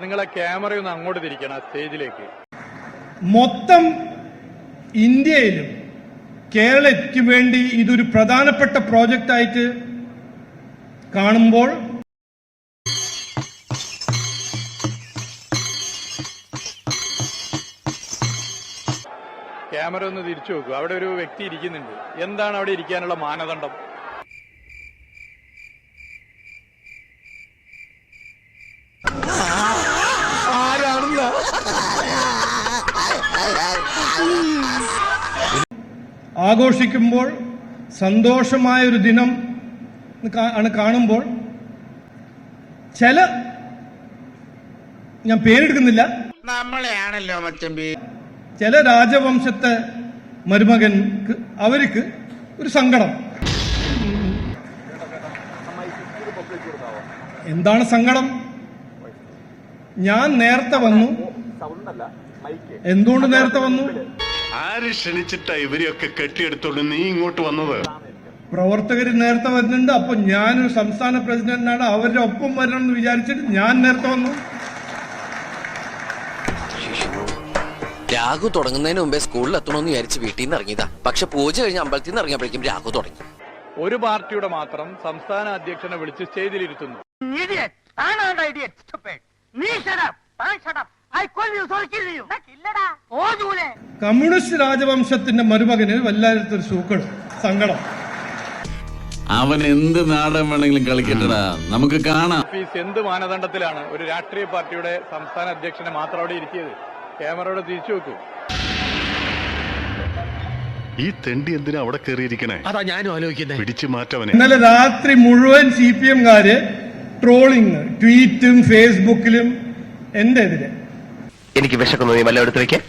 നിങ്ങളെ ക്യാമറയൊന്ന് അങ്ങോട്ട് തിരിക്കണം സ്റ്റേജിലേക്ക്. മൊത്തം ഇന്ത്യയിലും കേരളയ്ക്ക് വേണ്ടി ഇതൊരു പ്രധാനപ്പെട്ട പ്രോജക്റ്റ് ആയിട്ട് കാണുമ്പോൾ ക്യാമറ ഒന്ന് തിരിച്ചു നോക്കൂ. അവിടെ ഒരു വ്യക്തി ഇരിക്കുന്നുണ്ട്. എന്താണ് അവിടെ ഇരിക്കാനുള്ള മാനദണ്ഡം? ആഘോഷിക്കുമ്പോൾ സന്തോഷമായ ഒരു ദിനം ആണ് കാണുമ്പോൾ ചില, ഞാൻ പേരെടുക്കുന്നില്ല, നമ്മളെയാണല്ലോ മച്ചമ്പി, ചില രാജവംശത്തെ മരുമകൻക്ക് അവർക്ക് ഒരു സങ്കടം. എന്താണ് സങ്കടം? ഞാൻ നേരത്തെ വന്നു. എന്തുകൊണ്ട് നേരത്തെ വന്നു? ആര് ക്ഷണിച്ചിട്ടാ ഇവരെയൊക്കെ കെട്ടിയെടുത്തോണ്ട് നീ ഇങ്ങോട്ട് വന്നത്? പ്രവർത്തകർ നേരത്തെ വരുന്നുണ്ട്. അപ്പൊ ഞാനൊരു സംസ്ഥാന പ്രസിഡന്റാണ്, അവരുടെ ഒപ്പം വരണം എന്ന് വിചാരിച്ചിട്ട് ഞാൻ നേരത്തെ വന്നു. രാഘു തുടങ്ങുന്നതിന് മുമ്പേ സ്കൂളിൽ എത്തണമെന്ന് വിചാരിച്ച് വീട്ടിൽ നിന്ന് ഇറങ്ങിയതാ. പക്ഷെ പൂജ കഴിഞ്ഞ് അമ്പലത്തിൽ നിന്ന് ഇറങ്ങിയപ്പോഴേക്കും രാഘു തുടങ്ങി. ഒരു പാർട്ടിയുടെ മാത്രം സംസ്ഥാന അധ്യക്ഷനെ വിളിച്ച് സ്റ്റേജിലിരുത്തുന്നു. കമ്മ്യൂണിസ്റ്റ് രാജവംശത്തിന്റെ മരുമകന് വല്ലാത്തൊരു സൂക്കട്, സങ്കടം. അവൻ എന്ത് നാടൻ വേണമെങ്കിലും കളിക്കട്ടടാ, നമുക്ക് കാണാം. എന്ത് മാനദണ്ഡത്തിലാണ് ഒരു രാഷ്ട്രീയ പാർട്ടിയുടെ സംസ്ഥാന അധ്യക്ഷനെ മാത്രം അവിടെ ഇരുത്തിയത്? ക്യാമറയോടെ തിരിച്ചു വെക്കൂ. ഈ തെണ്ടി എന്തിനാ അവിടെ കയറിയിരിക്കണേ? അതാ ഞാനും ആലോചിക്കുന്നത്. പിടിച്ചു മാറ്റവനെ. ഇന്നലെ രാത്രി മുഴുവൻ CPM-കാര് ട്രോളിങ്, ട്വീറ്റും ഫേസ്ബുക്കിലും എന്റെ എതിരെ. എനിക്ക് വിശക്കുന്നു, നീ വല്ല എടുത്ത് വെക്കേ.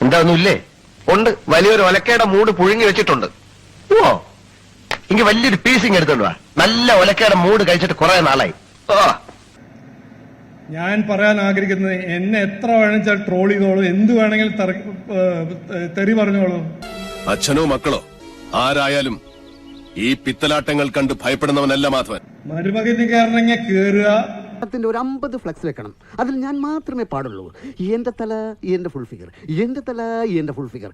എന്താന്നുമില്ലേ? ഉണ്ട്, വലിയൊരു ഒലക്കയുടെ മൂട് പുഴുങ്ങി വെച്ചിട്ടുണ്ട്. ഓ, ഇങ്ങ വലിയൊരു പീസിങ് എടുത്തോണ്ട് വാ. നല്ല ഒലക്കയുടെ മൂട് കഴിച്ചിട്ട് കുറെ നാളായി. ഓ, ഞാൻ പറയാൻ ആഗ്രഹിക്കുന്നത്, എന്നെ എത്ര വേണമെച്ചാൽ ട്രോൾ ചെയ്തോളൂ, എന്ത് വേണമെങ്കിലും തെറി പറഞ്ഞോളൂ. അച്ഛനോ മക്കളോ ആരായാലും ഈ പിത്തലാട്ടങ്ങൾ കണ്ട് ഭയപ്പെടുന്നവനല്ല മാധവൻ. മരുമകന് കയറണമെങ്കിൽ കേറുക. ഒരു 50 ഫ്ലക്സ് വെക്കണം. അതിൽ ഞാൻ മാത്രമേ പാടുള്ളൂ. എന്റെ തല എന്റെ ഫുൾ ഫിഗർ, എന്റെ തല എന്റെ ഫുൾ ഫിഗർ.